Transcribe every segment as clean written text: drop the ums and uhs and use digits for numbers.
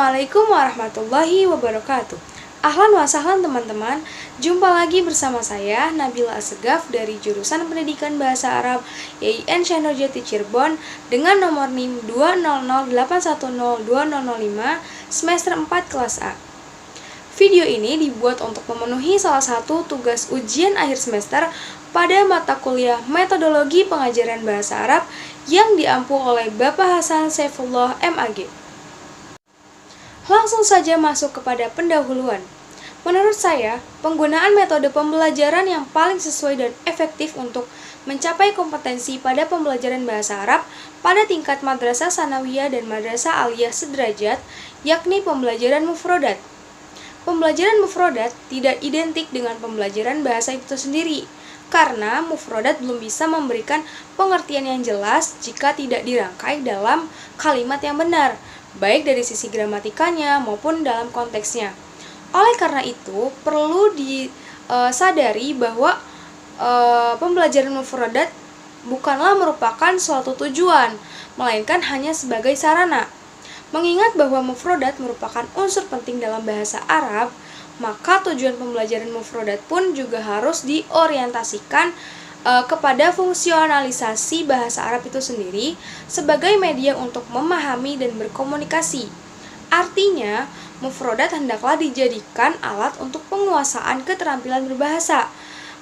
Assalamualaikum warahmatullahi wabarakatuh. Ahlan wa sahlan teman-teman. Jumpa lagi bersama saya Nabila Assegaf dari jurusan Pendidikan Bahasa Arab YIN Syahnorjati Cirebon dengan nomor NIM 20081020005 semester 4 kelas A. Video ini dibuat untuk memenuhi salah satu tugas ujian akhir semester pada mata kuliah Metodologi Pengajaran Bahasa Arab yang diampu oleh Bapak Hasan Saifullah MAG. Langsung saja masuk kepada pendahuluan. Menurut saya, penggunaan metode pembelajaran yang paling sesuai dan efektif untuk mencapai kompetensi pada pembelajaran bahasa Arab pada tingkat madrasah sanawiyah dan madrasah aliyah sederajat, yakni pembelajaran mufrodat. Pembelajaran mufrodat tidak identik dengan pembelajaran bahasa itu sendiri, karena mufrodat belum bisa memberikan pengertian yang jelas jika tidak dirangkai dalam kalimat yang benar, baik dari sisi gramatikanya maupun dalam konteksnya. Oleh karena itu, perlu disadari bahwa pembelajaran mufrodat bukanlah merupakan suatu tujuan, melainkan hanya sebagai sarana. Mengingat bahwa mufrodat merupakan unsur penting dalam bahasa Arab, maka tujuan pembelajaran mufrodat pun juga harus diorientasikan kepada fungsionalisasi bahasa Arab itu sendiri sebagai media untuk memahami dan berkomunikasi. Artinya, mufrodat hendaklah dijadikan alat untuk penguasaan keterampilan berbahasa,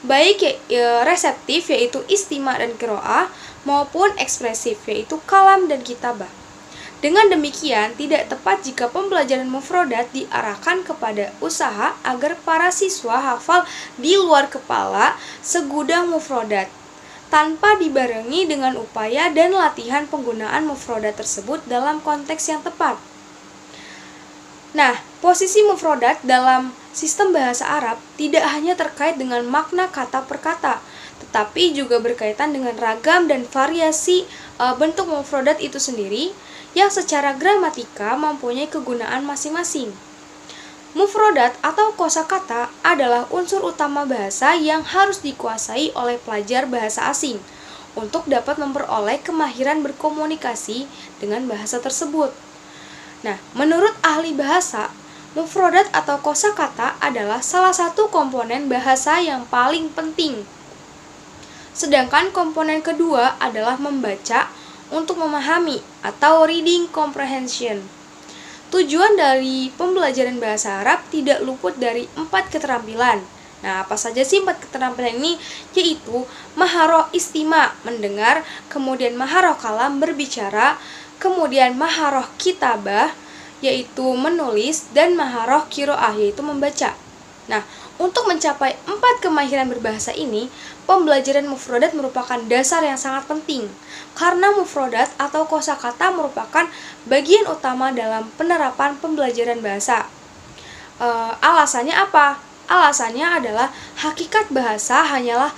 baik reseptif yaitu istima' dan qiraah maupun ekspresif yaitu kalam dan kitabah. Dengan demikian, tidak tepat jika pembelajaran mufrodat diarahkan kepada usaha agar para siswa hafal di luar kepala segudang mufrodat, tanpa dibarengi dengan upaya dan latihan penggunaan mufrodat tersebut dalam konteks yang tepat. Nah, posisi mufrodat dalam sistem bahasa Arab tidak hanya terkait dengan makna kata per kata, tetapi juga berkaitan dengan ragam dan variasi bentuk mufrodat itu sendiri, yang secara gramatika mempunyai kegunaan masing-masing. Mufrodat atau kosakata adalah unsur utama bahasa yang harus dikuasai oleh pelajar bahasa asing untuk dapat memperoleh kemahiran berkomunikasi dengan bahasa tersebut. Nah, menurut ahli bahasa, mufrodat atau kosakata adalah salah satu komponen bahasa yang paling penting. Sedangkan komponen kedua adalah membaca untuk memahami atau reading comprehension. Tujuan dari pembelajaran bahasa Arab tidak luput dari 4 keterampilan. Nah, apa saja sih 4 keterampilan ini? Yaitu maharoh istima' mendengar, kemudian maharoh kalam berbicara, kemudian maharoh kitabah yaitu menulis, dan maharoh qiraah yaitu membaca. Nah, untuk mencapai 4 kemahiran berbahasa ini, pembelajaran mufrodat merupakan dasar yang sangat penting. Karena mufrodat atau kosakata merupakan bagian utama dalam penerapan pembelajaran bahasa. Alasannya apa? Alasannya adalah hakikat bahasa hanyalah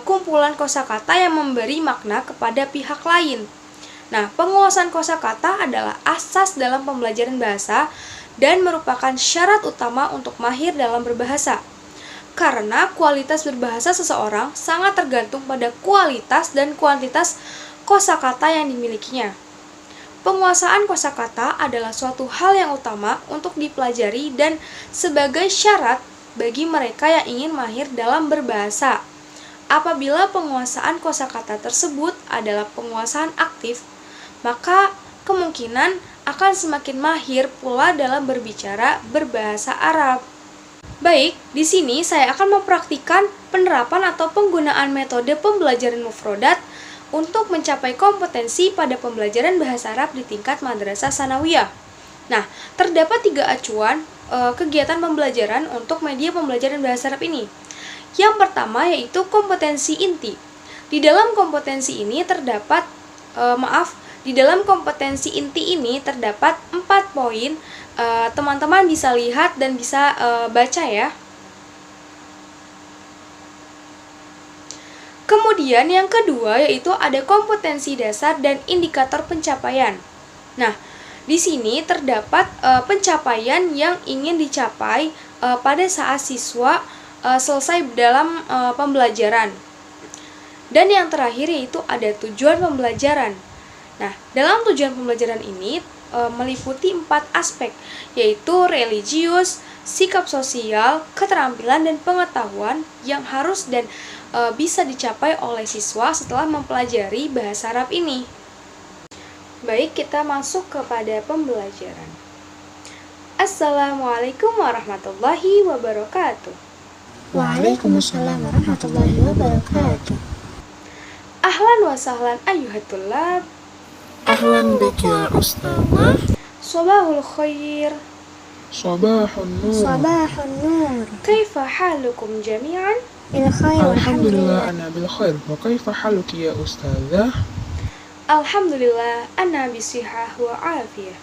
kumpulan kosakata yang memberi makna kepada pihak lain. Nah, penguasaan kosakata adalah asas dalam pembelajaran bahasa dan merupakan syarat utama untuk mahir dalam berbahasa. Karena kualitas berbahasa seseorang sangat tergantung pada kualitas dan kuantitas kosakata yang dimilikinya. Penguasaan kosakata adalah suatu hal yang utama untuk dipelajari dan sebagai syarat bagi mereka yang ingin mahir dalam berbahasa. Apabila penguasaan kosakata tersebut adalah penguasaan aktif, maka kemungkinan akan semakin mahir pula dalam berbicara berbahasa Arab. Baik, di sini saya akan mempraktikkan penerapan atau penggunaan metode pembelajaran mufrodat untuk mencapai kompetensi pada pembelajaran bahasa Arab di tingkat madrasah sanawiyah. Nah, terdapat 3 acuan kegiatan pembelajaran untuk media pembelajaran bahasa Arab ini. Yang pertama yaitu kompetensi inti. Di dalam kompetensi ini terdapat Di dalam kompetensi inti ini terdapat 4 poin. Teman-teman bisa lihat dan bisa baca ya. Kemudian yang kedua yaitu ada kompetensi dasar dan indikator pencapaian. Nah, di sini terdapat pencapaian yang ingin dicapai pada saat siswa selesai dalam pembelajaran. Dan yang terakhir yaitu ada tujuan pembelajaran. Nah, dalam tujuan pembelajaran ini meliputi 4 aspek, yaitu religius, sikap sosial, keterampilan, dan pengetahuan yang harus dan bisa dicapai oleh siswa setelah mempelajari bahasa Arab ini. Baik, kita masuk kepada pembelajaran. Assalamualaikum warahmatullahi wabarakatuh. Waalaikumsalam warahmatullahi wabarakatuh. Ahlan wa sahlan ayyuhat tullab. Ahlan bik ya ustazah. Sabahul khair. Sabahun nur. Sabahun nur. Kaifa halukum jami'an? Bil khair Alhamdulillah ana bil khair. Wa kaifa haluki ya ustazah? Alhamdulillah ana bisihah wa afiyah.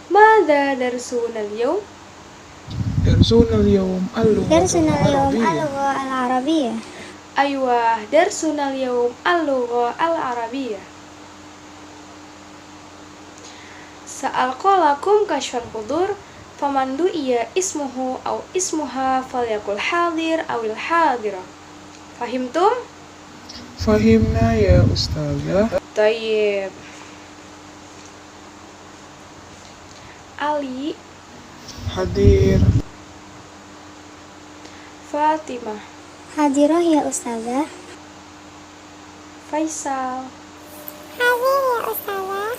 Madza darsuna al-yawm? Darsuna al-yawm al-lugha Darsuna al-yawm al-arabiyyah. al-lugha al-arabiyyah. Aywa, darsuna al-yawm al-lugha al-arabiyyah. Sa'alqalakum kashfal hudur, faman du'iya ismuhu aw ismuha falyakul hadir awil hadira. Fahimtum? Fahimna ya ustazah. Tayyib. Ali, Hadir. Fatimah, Hadirah ya ustazah. Faisal, Hadir ya ustazah.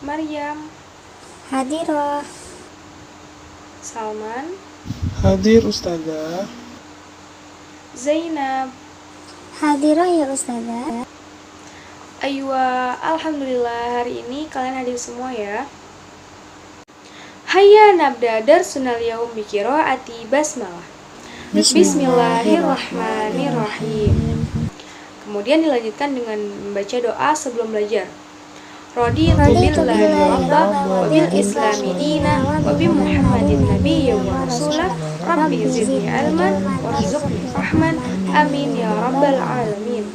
Maryam, Hadirah. Salman, Hadir ustazah. Zainab. Hadirah ya ustazah. Aywa, alhamdulillah hari ini kalian hadir semua ya. Hayya nabda darsunal yaum bi qiraati basmalah. Bismillahirrahmanirrahim. Kemudian dilanjutkan dengan membaca doa sebelum belajar. Raditu billahi rabba wa bil islami dina wa bi Muhammadin nabiyyan wa rasulah. Rabbi zidni ilman warzuqni fahman. Amin ya rabbal alamin.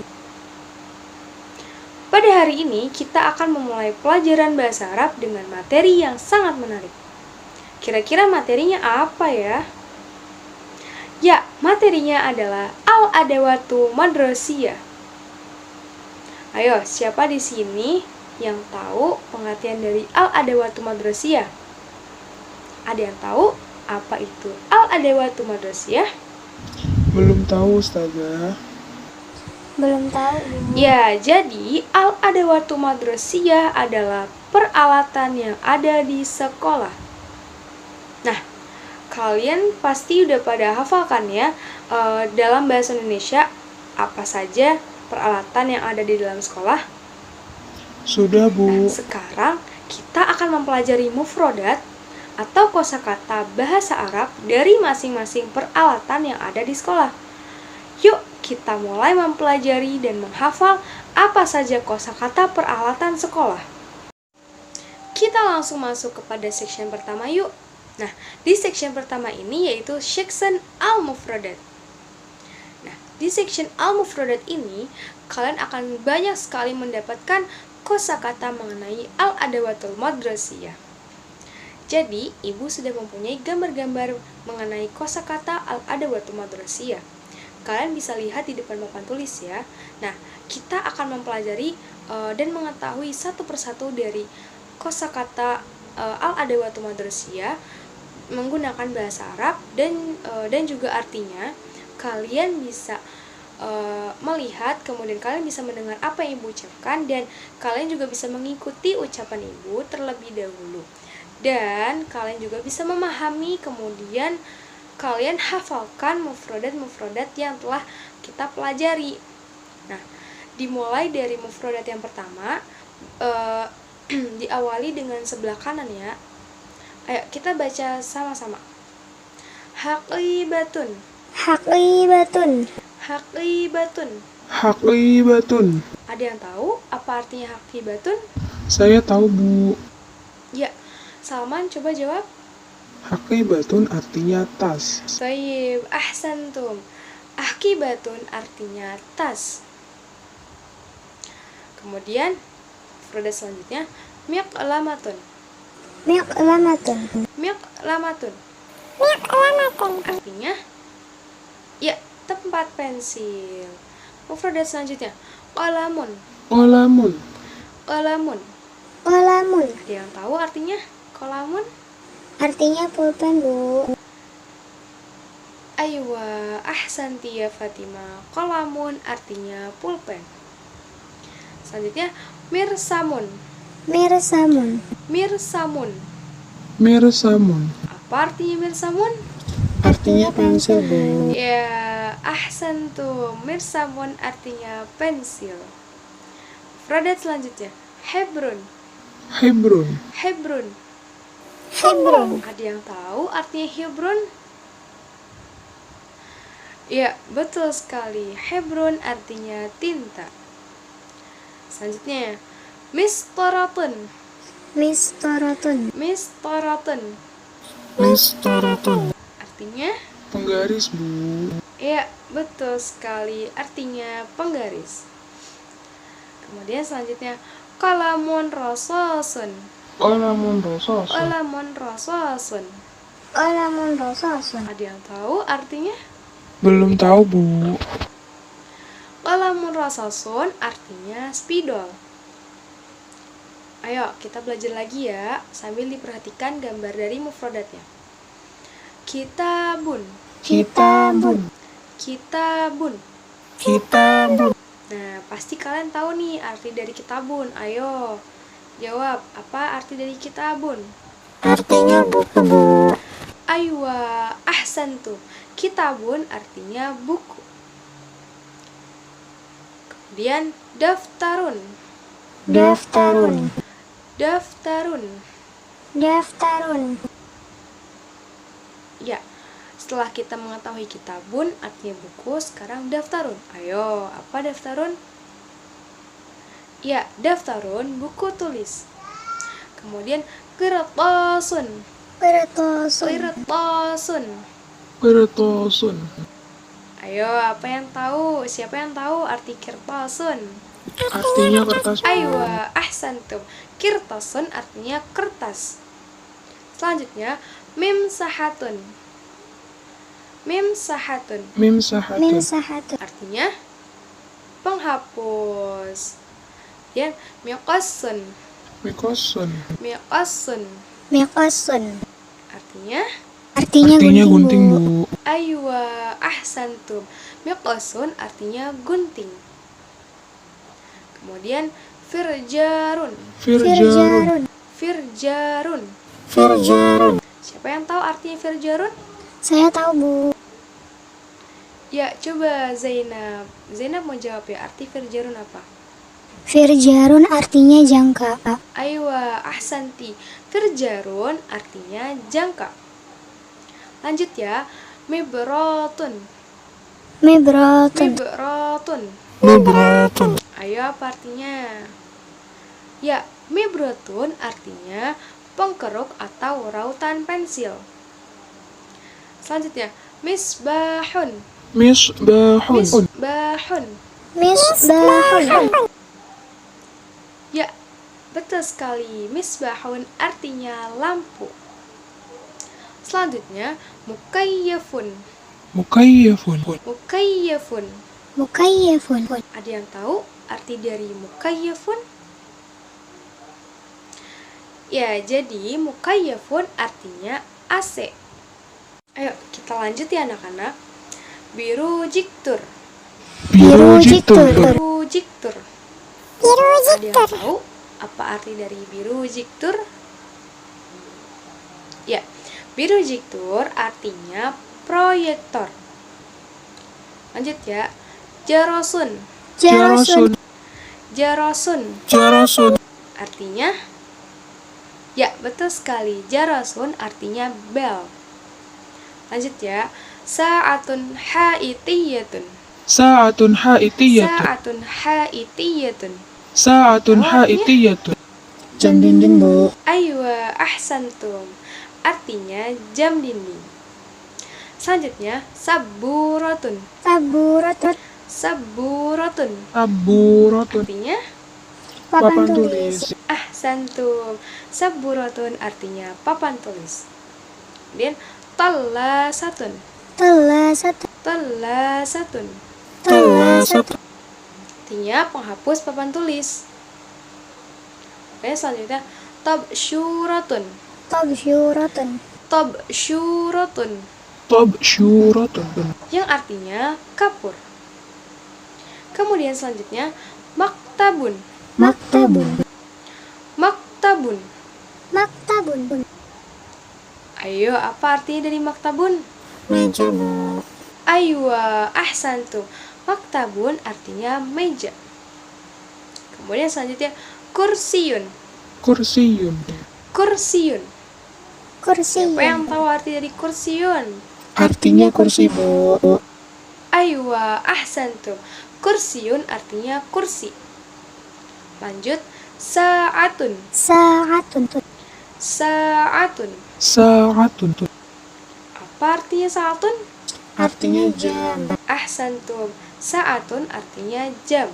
Pada hari ini kita akan memulai pelajaran bahasa Arab dengan materi yang sangat menarik. Kira-kira materinya apa ya? Ya, materinya adalah al-adawatu madrasiyah. Ayo, siapa di sini yang tahu pengertian dari al-adawatu madrasiyah? Ada yang tahu apa itu al-adawatu madrasiyah? Belum tahu ustazah. Belum tahu. Ya, jadi al-adawatu madrasiyah adalah peralatan yang ada di sekolah. Nah, kalian pasti udah pada hafal kan ya dalam bahasa Indonesia apa saja peralatan yang ada di dalam sekolah? Sudah Bu. Sekarang kita akan mempelajari mufrodat atau kosakata bahasa Arab dari masing-masing peralatan yang ada di sekolah. Yuk, kita mulai mempelajari dan menghafal apa saja kosakata peralatan sekolah. Kita langsung masuk kepada section pertama yuk. Nah, di section pertama ini yaitu section al-mufrodat. Nah, di section al-mufrodat ini kalian akan banyak sekali mendapatkan kosakata mengenai al-adawatul madrasiyah. Jadi, Ibu sudah mempunyai gambar-gambar mengenai kosakata al-adawatul madrasiyah. Kalian bisa lihat di depan papan tulis ya. Nah, kita akan mempelajari dan mengetahui satu persatu dari kosakata al-adawatul madrasiyah menggunakan bahasa Arab dan juga artinya. Kalian bisa melihat, kemudian kalian bisa mendengar apa yang Ibu ucapkan dan kalian juga bisa mengikuti ucapan Ibu terlebih dahulu. Dan kalian juga bisa memahami, kemudian kalian hafalkan mufrodat-mufrodat yang telah kita pelajari. Nah, dimulai dari mufrodat yang pertama, diawali dengan sebelah kanan ya. Ayo kita baca sama-sama. Haqibatun. Haqibatun. Haqibatun. Haqibatun. Ada yang tahu apa artinya haqibatun? Saya tahu Bu. Ya, Salman coba jawab. Haqibatun artinya tas. Thayyib, ahsantum. Haqibatun artinya tas. Kemudian mufrodat selanjutnya miqlamatun. Miqlamatun. Miqlamatun Miqlamatun. artinya ya, tempat pensil. Mufrodat selanjutnya qalamun. Qalamun. Qalamun Kolamun. Ada yang tahu artinya kolamun? Artinya pulpen, Bu. Aywa, ahsanti ya Fatima. Kolamun artinya pulpen. Selanjutnya, mirsamun. Mirsamun. Mirsamun. Mirsamun. Apa artinya mirsamun? Artinya pensil, Bu. Ya, ahsantum. Mirsamun artinya pensil. Mufradat selanjutnya, Hebrun. Hebrun. Hebrun. Hebron. Ada yang tahu artinya Hebron? Ya, betul sekali. Hebron artinya tinta. Selanjutnya, mistoratun. Mistoratun. Mistoratun. Mistoratun. Artinya? Penggaris, Bu. Ya, betul sekali. Artinya penggaris. Kemudian selanjutnya, kalamun rasasun. Qalamun rasasun. Kalamun rasasun. Kolamun rosasun. Ada yang tahu artinya? Belum tahu, Bu. Kalamun rasasun artinya spidol. Ayo, kita belajar lagi ya, sambil diperhatikan gambar dari mufradatnya. Kitabun. Kitabun. Kitabun. Kitabun. Nah, pasti kalian tahu nih arti dari kitabun. Ayo, jawab, apa arti dari kitabun? Artinya buku, Bu. Aywa, ahsantu. Kitabun artinya buku. Kemudian, daftarun. Daftarun. Daftarun. Daftarun. Ya, setelah kita mengetahui kitabun artinya buku, sekarang daftarun. Ayo, apa daftarun? Ya, daftarun buku tulis. Kemudian qirtasun. Kertosun. Qirtasun. Qirtasun. Ayo, apa yang tahu? Siapa yang tahu arti qirtasun? Artinya kertas. Aywa, ahsantum. Qirtasun artinya kertas. Selanjutnya, mimsahatun. Mimsahatun Mimsahatun. Minsahatun. artinya penghapus. Ya, miqassun. Mikosun. Miqassun Miqasun. artinya Artinya gunting, Bu. aywa, ahsantum. Miqassun artinya gunting. Kemudian firjarun. Firjarun. Firjarun. Firjarun. Siapa yang tahu artinya firjarun? Saya tahu, Bu. Ya, coba Zainab. Zainab mau jawab ya, arti firjarun apa? Firjarun artinya jangka. Aywa, ahsanti. Firjarun artinya jangka. Lanjut ya. Mibratun. Mibratun. Mibratun. Mibratun. Ayo, apa artinya? Ya, mibratun artinya pengkeruk atau rautan pensil. Selanjutnya, misbahun. Misbahun. Misbahun. Misbahun. Ya, betul sekali. Misbahun artinya lampu. Selanjutnya, mukayyafun. Mukayyafun. Mukayyafun. Mukayyafun. Ada yang tahu arti dari mukayyafun? Ya, jadi mukayyafun artinya AC. Ayo, kita lanjut ya anak-anak. Birujiktur. Birujiktur. Birujiktur. Ada yang tahu apa arti dari birujiktur? Ya, birujiktur artinya proyektor. Lanjut ya. Jarosun. Jarasun. Jarosun Jarasun. artinya, ya betul sekali, jarasun artinya bel. Lanjut ya. Sa'atun haitiyatun. Sa'atun haitiyatun. Sa'atun haitiyatun. Sa'atun Tahu artinya? haitiyatun. Jam dinding, Bu. Aywa, ahsantum. Artinya jam dinding. Selanjutnya, saburatun. Saburatun. Saburatun Aburatun. artinya Papan tulis. ahsantum. Saburatun artinya papan tulis. Kemudian tallasatun. Telasatun. Tallasatun Telasatun. artinya penghapus papan tulis. Oke, selanjutnya tabsyuratun. Tabsyuratun. Tabsyuratun tabsyuratun. yang artinya kapur. Kemudian selanjutnya maktabun. Maktabun. Maktabun. Maktabun. Ayo, apa artinya dari maktabun? Meja, Bu. Aywa, ahsantum. Maktabun artinya meja. Kemudian selanjutnya kursiyun. Kursiyun. Kursiyun. Kursi. Siapa yang tahu arti dari kursiyun? Artinya kursi, Bu. Aywa, ahsantum. Kursiyun artinya kursi. Lanjut, sa'atun. Saatun. Sa'atun. Sa'atun. Apa artinya sa'atun? Artinya jam. Ahsantum. Sa'atun artinya jam.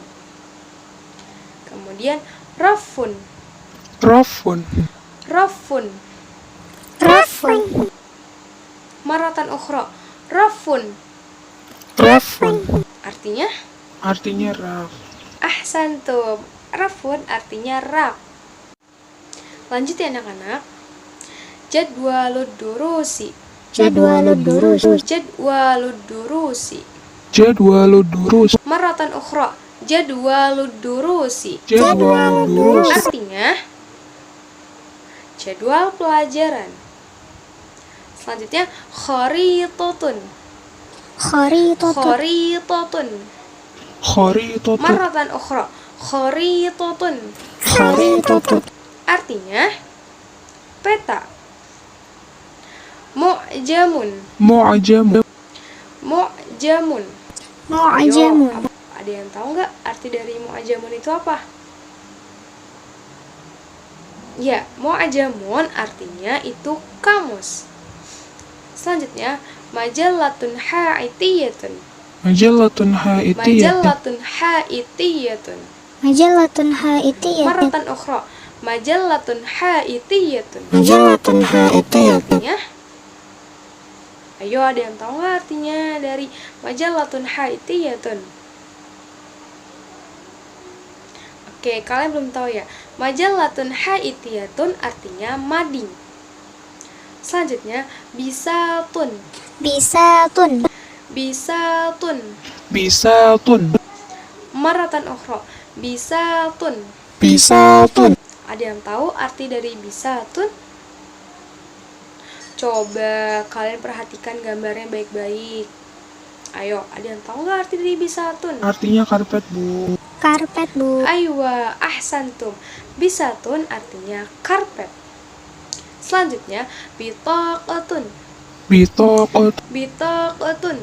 Kemudian rafun. Rafun. Rafun. Rafun. Maratan ukhra. Rafun. Rafun. Artinya Artinya raf. ahsantum. Rafun artinya rak. Lanjut ya anak-anak. Jadwalud durusi. Jadwalud durus. Jadwalud durusi. Jadwalud durus. Maratan ukhra. Jadwalud durusi. Jadwalud durus. Artinya jadwal pelajaran. Selanjutnya kharitatun. Kharitatun. Kharitatun. Kharitatun. Maratan ukhra. Kharitatun. Kharitatun. Artinya peta. Mu'jamun. Mu'jam. Mu'jamun. Mu'jamun. Ayo, ada yang tahu nggak arti dari mu'jamun itu apa? Ya, mu'jamun artinya itu kamus. Selanjutnya, majallatun ha'itiyatun. Majallatun haitiyatun. Majallatun ha'itiyatun. Majallatun haitiyatun. Maratan ukhra. Majallatun ha'itiyatun. Majallatun haitiyatun. Artinya, ayo ada yang tahu nggak artinya dari majallatun ha'itiyatun? Oke, kalian belum tahu ya. Majallatun ha'itiyatun artinya mading. Selanjutnya, bisatun. Bisatun. Bisatun. Bisatun. Maratan ukhra. Bisatun. Bisatun. Ada yang tahu arti dari bisatun? Coba kalian perhatikan gambarnya baik-baik. Ayo, ada yang tahu nggak arti dari bisatun? Artinya karpet, Bu. Karpet, Bu. Aywa, ahsantum. Bisatun artinya karpet. Selanjutnya, bitaqatun. Bitaqat. Bitaqatun.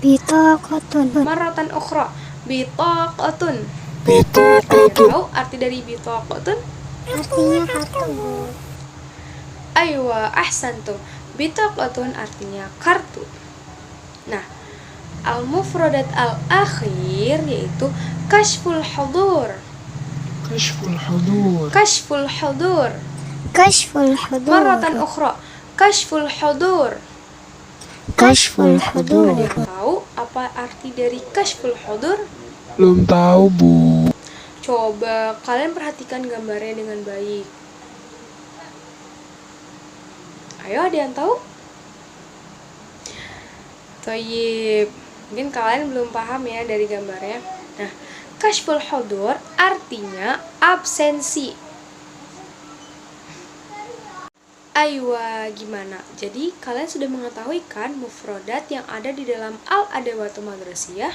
Bitaqatun. Maratan ukhra. Bitaqatun. Bitaqat. Tahu arti dari bitaqatun? Artinya kartu, Bu. Aywa, ahsantum. Bitaqatun artinya kartu. Nah, al-mufradat al-akhir yaitu kashful hudur. Kashful hudur. Kashful hudur. Kashful hudur. Maratan ukhra. Kashful hudur. Kashful Ada hudur. yang tahu apa arti dari kashful hudur? Belum tahu, Bu. Coba kalian perhatikan gambarnya dengan baik. Ayo, ada yang tahu? Toyib, mungkin kalian belum paham ya dari gambarnya. Nah, kashful hudur artinya absensi. Aywa, gimana? Jadi kalian sudah mengetahui kan mufrodat yang ada di dalam al-adawatul madrasiyah?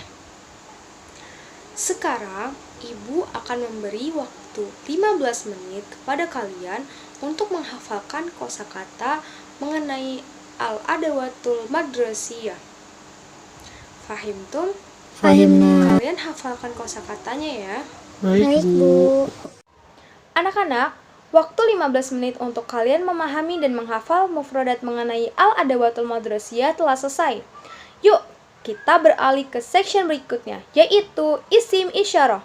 Sekarang ibu akan memberi waktu 15 menit kepada kalian untuk menghafalkan kosakata mengenai al-adawatul madrasiyah. Fahimtum? Fahimna. Kalian hafalkan kosakatanya ya. Baik, Baik, Bu. Bu. Anak-anak, waktu 15 menit untuk kalian memahami dan menghafal mufradat mengenai al-adawatul madrasiyah telah selesai. Yuk, kita beralih ke section berikutnya, yaitu isim isyarah.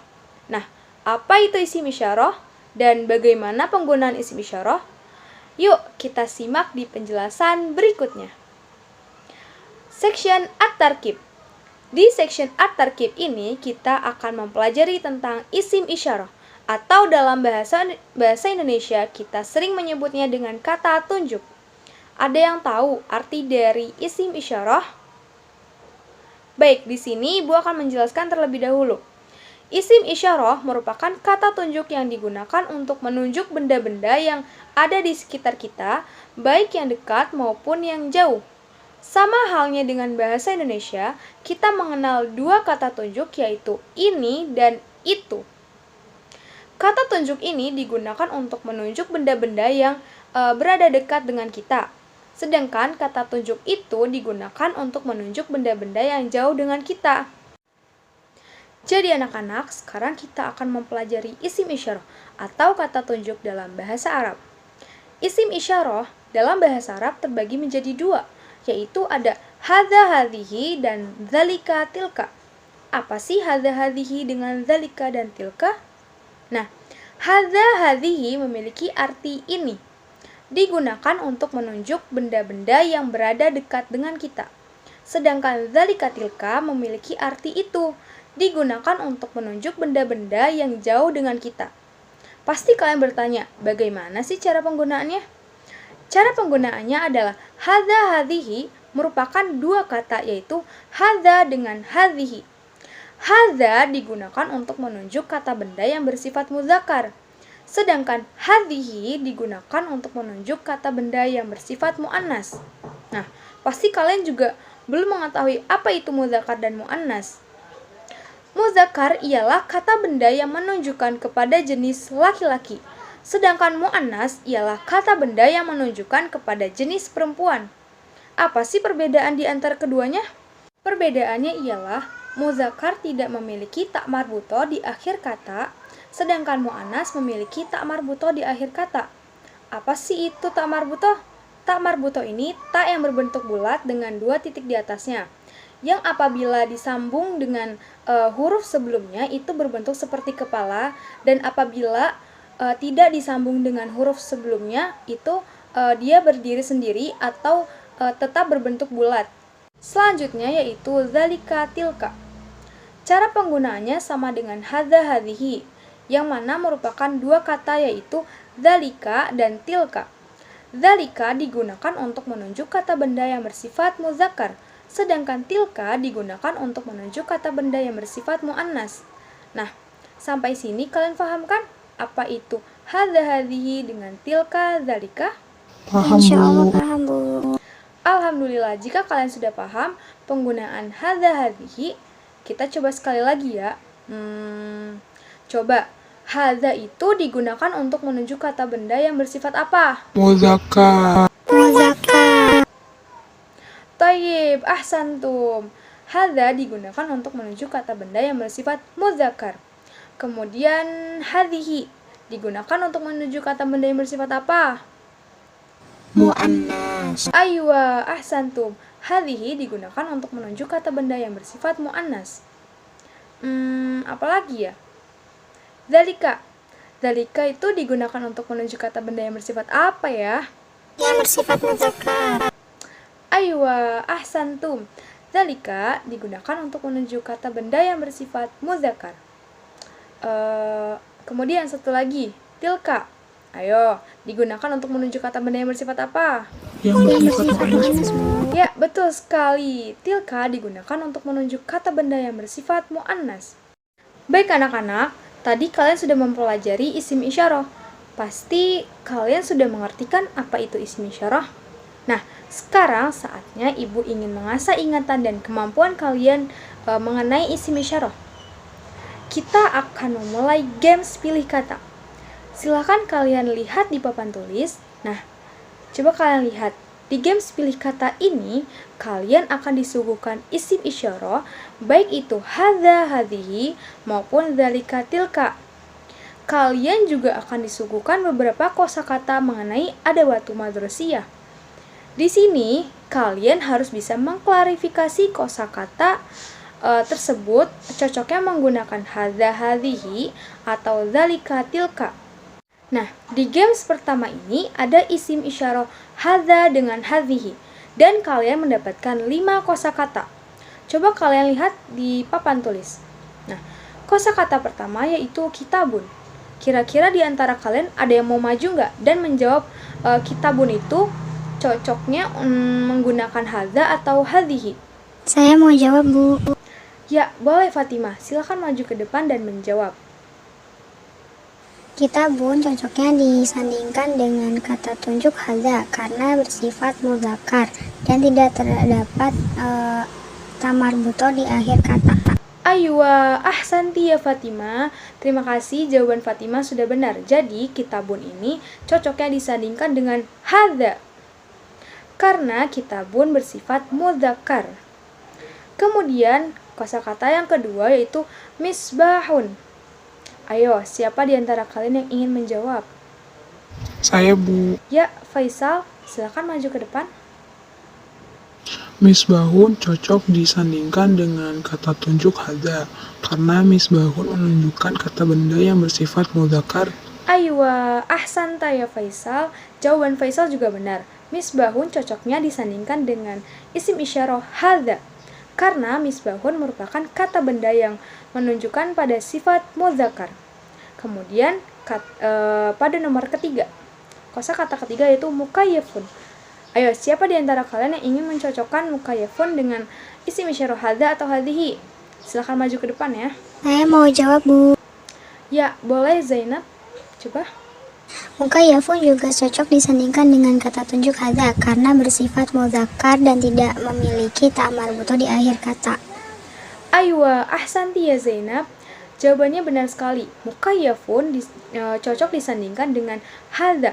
Nah, apa itu isim isyarah dan bagaimana penggunaan isim isyarah? Yuk, kita simak di penjelasan berikutnya. Section at-tarkib. Di section at-tarkib ini, kita akan mempelajari tentang isim isyarah. Atau dalam bahasa Indonesia kita sering menyebutnya dengan kata tunjuk. Ada yang tahu arti dari isim isyarah? Baik, di sini Ibu akan menjelaskan terlebih dahulu. Isim isyarah merupakan kata tunjuk yang digunakan untuk menunjuk benda-benda yang ada di sekitar kita, baik yang dekat maupun yang jauh. Sama halnya dengan bahasa Indonesia, kita mengenal dua kata tunjuk yaitu ini dan itu. Kata tunjuk ini digunakan untuk menunjuk benda-benda yang berada dekat dengan kita. Sedangkan kata tunjuk itu digunakan untuk menunjuk benda-benda yang jauh dengan kita. Jadi anak-anak, sekarang kita akan mempelajari isim isyarah atau kata tunjuk dalam bahasa Arab. Isim isyarah dalam bahasa Arab terbagi menjadi dua, yaitu ada hadza hadhihi dan dzalika tilka. Apa sih hadza hadhihi dengan dzalika dan tilka? Nah, hadza hadhihi memiliki arti ini. Digunakan untuk menunjuk benda-benda yang berada dekat dengan kita. Sedangkan dzalika tilka memiliki arti itu. Digunakan untuk menunjuk benda-benda yang jauh dengan kita. Pasti kalian bertanya, bagaimana sih cara penggunaannya? Cara penggunaannya adalah hadza hadhihi merupakan dua kata yaitu hadza dengan hadhihi. Hadza digunakan untuk menunjuk kata benda yang bersifat muzakkar. Sedangkan hadhihi digunakan untuk menunjuk kata benda yang bersifat muannas. Nah, pasti kalian juga belum mengetahui apa itu muzakkar dan muannas. Muzakkar ialah kata benda yang menunjukkan kepada jenis laki-laki. Sedangkan muannas ialah kata benda yang menunjukkan kepada jenis perempuan. Apa sih perbedaan di antara keduanya? Perbedaannya ialah muzakkar tidak memiliki tak marbuto di akhir kata, sedangkan muannas memiliki tak marbuto di akhir kata. Apa sih itu tak marbuto? Tak marbuto ini tak yang berbentuk bulat dengan dua titik di atasnya, yang apabila disambung dengan huruf sebelumnya itu berbentuk seperti kepala, dan apabila tidak disambung dengan huruf sebelumnya itu dia berdiri sendiri atau tetap berbentuk bulat. Selanjutnya yaitu dzalika tilka. Cara penggunaannya sama dengan hadza hadhihi, yang mana merupakan dua kata yaitu dzalika dan tilka. Dzalika digunakan untuk menunjuk kata benda yang bersifat muzakkar, sedangkan tilka digunakan untuk menunjuk kata benda yang bersifat muannas. Nah, sampai sini kalian paham kan apa itu hadza hadhihi dengan tilka dzalika? Paham, Insya Allah Bu. paham, Bu. Alhamdulillah, jika kalian sudah paham penggunaan hadza hadhihi, kita coba sekali lagi ya. Coba, hadza itu digunakan untuk menunjuk kata benda yang bersifat apa? Muzakkar. Muzakkar. Thayyib, ahsantum. Hadza digunakan untuk menunjuk kata benda yang bersifat muzakkar. Kemudian hadhihi digunakan untuk menunjuk kata benda yang bersifat apa? Muannas. Aywa, ahsantum. Hadhihi digunakan untuk menunjuk kata benda yang bersifat muannas. Apalagi ya? Dzalika. Dzalika itu digunakan untuk menunjuk kata benda yang bersifat apa ya? Yang bersifat muzakkar. Aywa, ahsantum. Dzalika digunakan untuk menunjuk kata benda yang bersifat muzakkar. Kemudian satu lagi, tilka. Ayo, digunakan untuk menunjuk kata benda yang bersifat apa? Yang bersifat muannas. Ya, betul sekali. Tilka digunakan untuk menunjuk kata benda yang bersifat muannas. Baik anak-anak, tadi kalian sudah mempelajari isim isyarah. Pasti kalian sudah mengerti kan apa itu isim isyarah? Nah, sekarang saatnya Ibu ingin mengasah ingatan dan kemampuan kalian mengenai isim isyarah. Kita akan memulai games pilih kata. Silahkan kalian lihat di papan tulis. Nah, coba kalian lihat. Di games pilih kata ini, kalian akan disuguhkan isim isyarah, baik itu hadza hadhihi maupun dzalika tilka. Kalian juga akan disuguhkan beberapa kosakata mengenai adawatu madrosiyah. Di sini, kalian harus bisa mengklarifikasi kosakata tersebut cocoknya menggunakan hadza hadhihi atau dzalika tilka. Nah, di games pertama ini ada isim isyarah hadza dengan hadhihi dan kalian mendapatkan 5 kosakata. Coba kalian lihat di papan tulis. Nah, kosakata pertama yaitu kitabun. Kira-kira di antara kalian ada yang mau maju nggak dan menjawab kitabun itu cocoknya menggunakan hadza atau hadhihi? Saya mau jawab, Bu. Ya, boleh Fatimah. Silakan maju ke depan dan menjawab. Kitabun cocoknya disandingkan dengan kata tunjuk hadza karena bersifat mudzakkar dan tidak terdapat tamarbuto di akhir kata. Aywa, ahsanti ya Fatimah. Terima kasih, jawaban Fatimah sudah benar. Jadi, kitabun ini cocoknya disandingkan dengan hadza karena kitabun bersifat mudzakkar. Kemudian, kosakata yang kedua yaitu misbahun. Ayo, siapa di antara kalian yang ingin menjawab? Saya, Bu. Ya, Faisal, silakan maju ke depan. Misbahun cocok disandingkan dengan kata tunjuk hadza karena misbahun menunjukkan kata benda yang bersifat mudzakkar. Aywa, ahsanta ya Faisal. Jawaban Faisal juga benar. Misbahun cocoknya disandingkan dengan isim isyarah hadza karena misbahun merupakan kata benda yang menunjukkan pada sifat mudzakkar. Kemudian pada nomor ketiga, kosakata ketiga yaitu mukayyafun. Ayo, siapa di antara kalian yang ingin mencocokkan mukayyafun dengan isim isyarah hadza atau hadhihi? Silahkan maju ke depan ya. Saya mau jawab, Bu. Ya, boleh Zainab. Coba. Mukayyafun juga cocok disandingkan dengan kata tunjuk hadza karena bersifat mudzakkar dan tidak memiliki ta marbuto di akhir kata. Aywa, ahsanti ya Zainab. Jawabannya benar sekali. Mukayyafun cocok disandingkan dengan hadza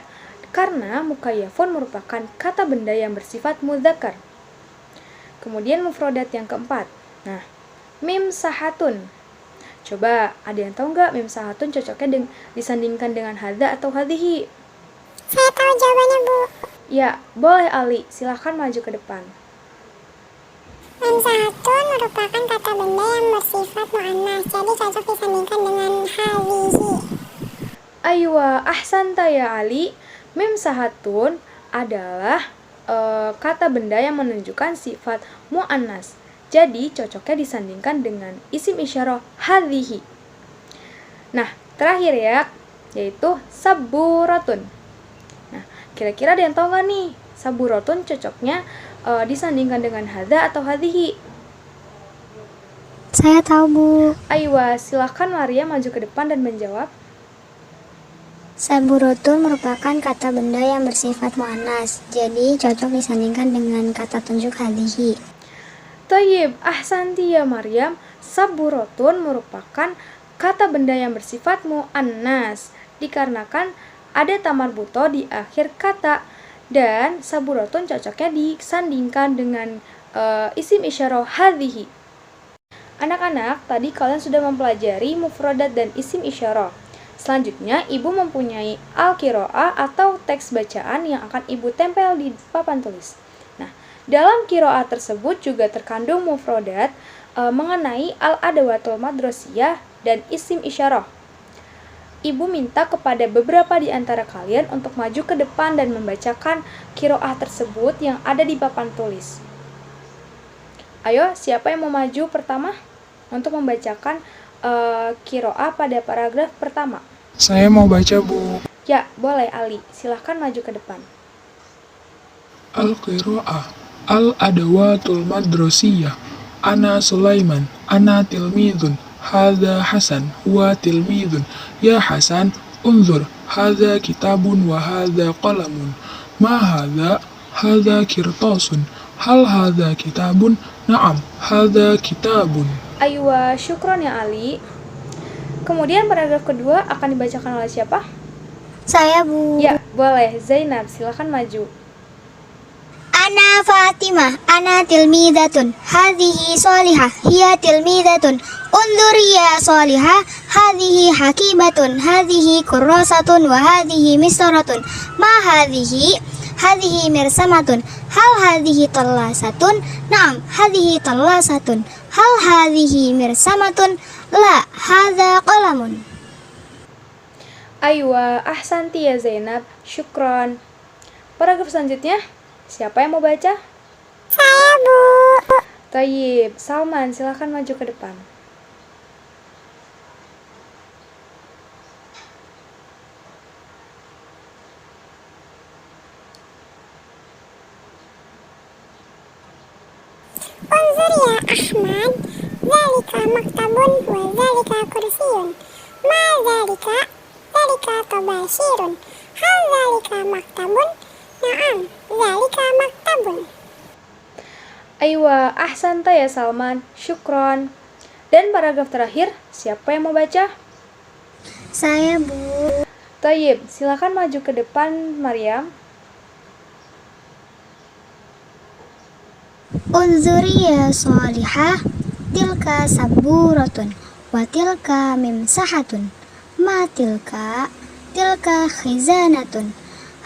karena mukayyafun merupakan kata benda yang bersifat mudzakkar. Kemudian mufrodat yang keempat. Nah, mim sahatun. Coba, ada yang tahu nggak mim sahatun cocoknya disandingkan dengan hadza atau hadhihi? Saya tahu jawabannya, Bu. Ya, boleh Ali. Silahkan maju ke depan. Mim sahatun merupakan kata benda yang bersifat mu'annas, jadi cocok disandingkan dengan hadhihi. Aywa, ahsanta ya Ali. Mim sahatun adalah kata benda yang menunjukkan sifat mu'annas. Jadi cocoknya disandingkan dengan isim isyarah hadhihi. Nah, terakhir ya, yaitu saburatun. Nah, kira-kira ada yang tahu nggak nih? Saburatun cocoknya disandingkan dengan hadza atau hadhihi? Saya tahu, Bu. Aywa, silahkan Maria maju ke depan dan menjawab. Saburotun merupakan kata benda yang bersifat mu'annas, jadi cocok disandingkan dengan kata tunjuk hadhihi. Thayyib, ahsanti ya Maryam. Saburotun merupakan kata benda yang bersifat mu'annas dikarenakan ada tamarbuto di akhir kata, dan saburotun cocoknya disandingkan dengan isim isyarah hadhihi. Anak-anak, tadi kalian sudah mempelajari mufradat dan isim isyarah. Selanjutnya, Ibu mempunyai al-qiraah atau teks bacaan yang akan Ibu tempel di papan tulis. Nah, dalam qiraah tersebut juga terkandung mufradat mengenai al-adawatul madrasiyah dan isim isyarah. Ibu minta kepada beberapa di antara kalian untuk maju ke depan dan membacakan qiraah tersebut yang ada di papan tulis. Ayo, siapa yang mau maju pertama untuk membacakan qiraah pada paragraf pertama? Saya mau baca, Bu. Ya, boleh Ali. Silahkan maju ke depan. Al-qira'ah. Al-adawatul madrasiyah. Ana Sulaiman. Ana tilmidun. Hadha Hasan. Huwa tilmidun. Ya Hasan, unzur. Hadha kitabun wa hadha qalamun. Ma hadha? Hadha kirtasun. Hal hadha kitabun? Naam, hadha kitabun. Aywa, syukron ya Ali. Kemudian paragraf kedua akan dibacakan oleh siapa? Saya, Bu. Ya, boleh. Zainab, silakan maju. Ana Fatimah, ana tilmidatun, hadhihi salihah, hiya tilmidatun, undur ya salihah, hadhihi hakimatun, hadhihi kurrasatun, wa hadhihi misratun, ma hadhihi, hadhihi mirsamatun, hal hadhihi tallasatun, naam, hadhihi tallasatun, hal hadhihi mirsamatun, la, hadha qalamun. Aywa, ahsanti ya Zainab. Syukron. Paragraf selanjutnya, siapa yang mau baca? Saya, Bu. Thayyib, Salman, silahkan maju ke depan. Ahmad, zalika maktabun wa zalika kursiyun. Ma zalika tabashirun. Hal zalika maktabun? Na'am, zalika maktabun. Aywa, ahsanta ya Salman, syukron. Dan paragraf terakhir, siapa yang mau baca? Saya, Bu. Tayyib, silakan maju ke depan, Maryam. Unzuri ya salihah, tilka saburatun, wa tilka mimsahatun, ma tilka khizanatun,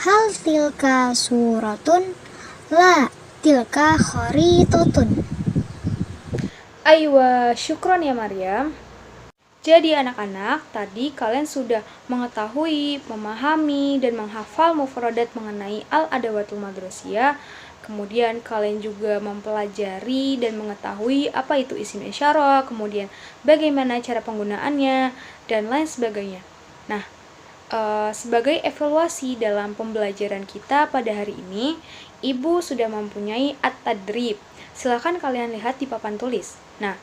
hal tilka suratun, la tilka kharitatun. Aywa, syukron ya Maryam. Jadi anak-anak, tadi kalian sudah mengetahui, memahami, dan menghafal mufradat mengenai al-adawatul madrasiyah. Kemudian kalian juga mempelajari dan mengetahui apa itu isim isyarah, kemudian bagaimana cara penggunaannya, dan lain sebagainya. Nah, sebagai evaluasi dalam pembelajaran kita pada hari ini, Ibu sudah mempunyai at-tadrib. Silakan kalian lihat di papan tulis. Nah,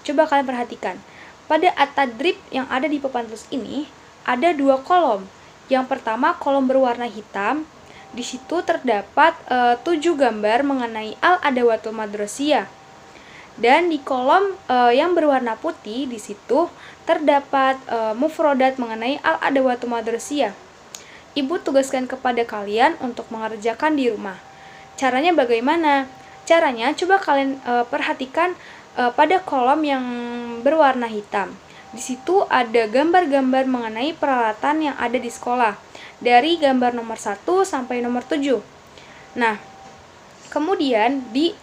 coba kalian perhatikan. Pada at-tadrib yang ada di papan tulis ini, ada 2 kolom. Yang pertama, kolom berwarna hitam. Di situ terdapat 7 gambar mengenai al-adawatul madrasiyah. Dan di kolom yang berwarna putih, di situ terdapat mufrodat mengenai al-adawatul madrasiyah. Ibu tugaskan kepada kalian untuk mengerjakan di rumah. Caranya bagaimana? Caranya coba kalian perhatikan pada kolom yang berwarna hitam. Di situ ada gambar-gambar mengenai peralatan yang ada di sekolah. Dari gambar nomor 1 sampai nomor 7. Nah, kemudian di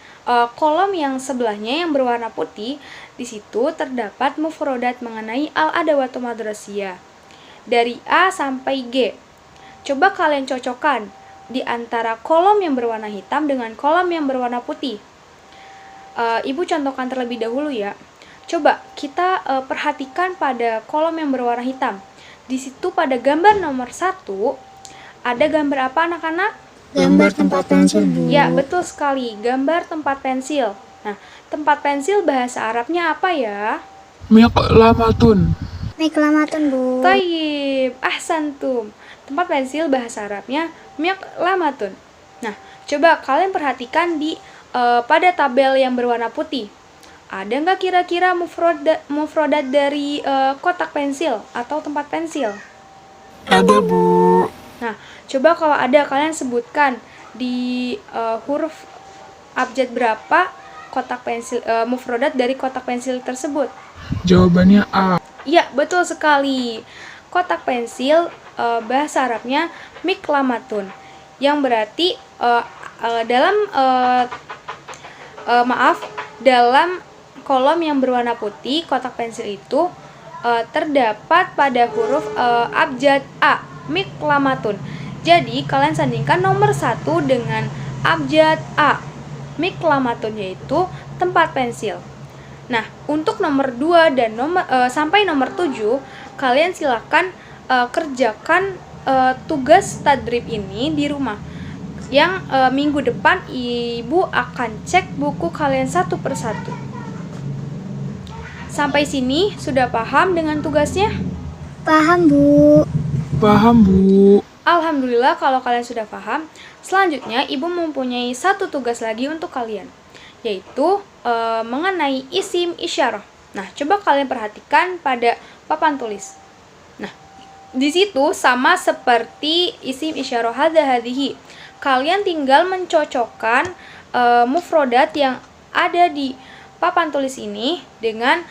kolom yang sebelahnya yang berwarna putih, di situ terdapat mufrodat mengenai al-adawatul madrasiyah. Dari A sampai G. Coba kalian cocokkan di antara kolom yang berwarna hitam dengan kolom yang berwarna putih. Ibu contohkan terlebih dahulu ya. Coba kita perhatikan pada kolom yang berwarna hitam. Di situ pada gambar nomor 1 ada gambar apa anak-anak? Gambar tempat pensil, Bu. Ya, betul sekali, gambar tempat pensil. Nah, tempat pensil bahasa Arabnya apa ya? Miqlamatun. Miklamatun, Bu. Tayyib, ahsantum. Tempat pensil bahasa Arabnya miqlamatun. Nah, coba kalian perhatikan di pada tabel yang berwarna putih. Ada nggak kira-kira mufrodat dari kotak pensil atau tempat pensil? Ada, Bu. Nah, coba kalau ada kalian sebutkan di huruf abjad berapa kotak pensil mufrodat dari kotak pensil tersebut. Jawabannya A. Iya, betul sekali. Kotak pensil bahasa Arabnya miklamatun, yang berarti dalam kolom yang berwarna putih kotak pensil itu terdapat pada huruf abjad A, miklamatun. Jadi kalian sandingkan nomor 1 dengan abjad A, miklamatun, yaitu tempat pensil. Nah, untuk nomor 2 dan sampai nomor 7, kalian silakan kerjakan tugas tadrib ini di rumah. Yang minggu depan Ibu akan cek buku kalian satu persatu. Sampai sini sudah paham dengan tugasnya? Paham, Bu. Paham, Bu. Alhamdulillah kalau kalian sudah paham. Selanjutnya Ibu mempunyai satu tugas lagi untuk kalian, yaitu mengenai isim isyarah. Nah, coba kalian perhatikan pada papan tulis. Nah, di situ sama seperti isim isyarah hadza hadhihi. Kalian tinggal mencocokkan mufrodat yang ada di papan tulis ini dengan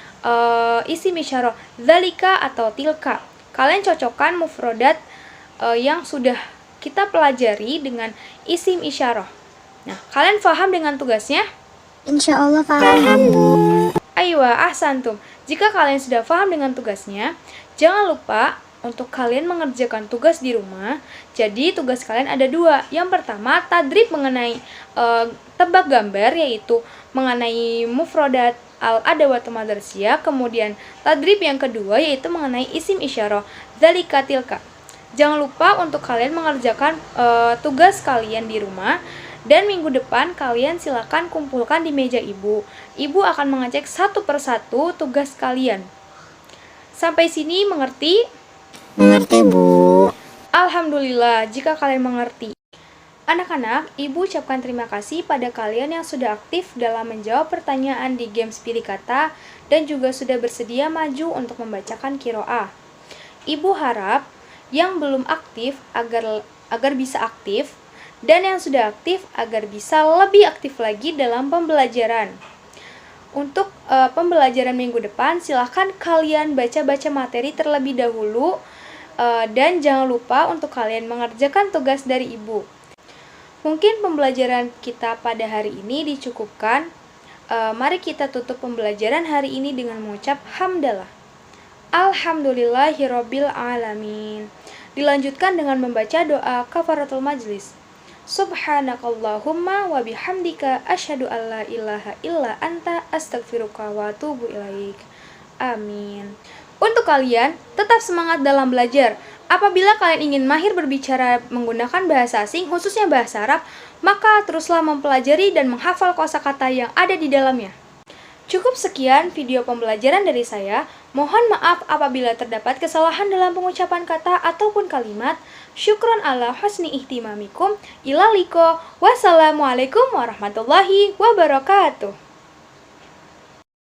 isim isyarah dzalika atau tilka. Kalian cocokkan mufrodat yang sudah kita pelajari dengan isim isyarah. Nah, kalian paham dengan tugasnya? Insya Allah paham, Bu. Aywa, ahsantum. Jika kalian sudah paham dengan tugasnya, jangan lupa untuk kalian mengerjakan tugas di rumah. Jadi tugas kalian ada 2. Yang pertama, tadrib mengenai tebak gambar, yaitu mengenai mufrodat al-adawatul madrasiyah. Kemudian tadrib yang kedua yaitu mengenai isim isyarah dzalika tilka. Jangan lupa untuk kalian mengerjakan tugas kalian di rumah Dan minggu depan kalian silakan kumpulkan di meja ibu. Ibu akan mengecek satu persatu tugas kalian. Sampai sini mengerti? Mengerti, Bu. Alhamdulillah jika kalian mengerti. Anak-anak, ibu ucapkan terima kasih pada kalian yang sudah aktif dalam menjawab pertanyaan di games pilih kata dan juga sudah bersedia maju untuk membacakan qiraah. Ibu harap yang belum aktif agar bisa aktif, dan yang sudah aktif agar bisa lebih aktif lagi dalam pembelajaran. Untuk pembelajaran minggu depan, silahkan kalian baca-baca materi terlebih dahulu, dan jangan lupa untuk kalian mengerjakan tugas dari ibu. Mungkin pembelajaran kita pada hari ini dicukupkan. Mari kita tutup pembelajaran hari ini dengan mengucap hamdalah. Alhamdulillahirabbil alamin. Dilanjutkan dengan membaca doa kafaratul majlis. Subhanakallahumma wa bihamdika asyhadu an la ilaha illa anta astaghfiruka wa atubu ilaik. Amin. Untuk kalian, tetap semangat dalam belajar. Apabila kalian ingin mahir berbicara menggunakan bahasa asing, khususnya bahasa Arab, maka teruslah mempelajari dan menghafal kosakata yang ada di dalamnya. Cukup sekian video pembelajaran dari saya. Mohon maaf apabila terdapat kesalahan dalam pengucapan kata ataupun kalimat. Syukron ala husni ihtimamikum. Ila liko. Wassalamualaikum warahmatullahi wabarakatuh.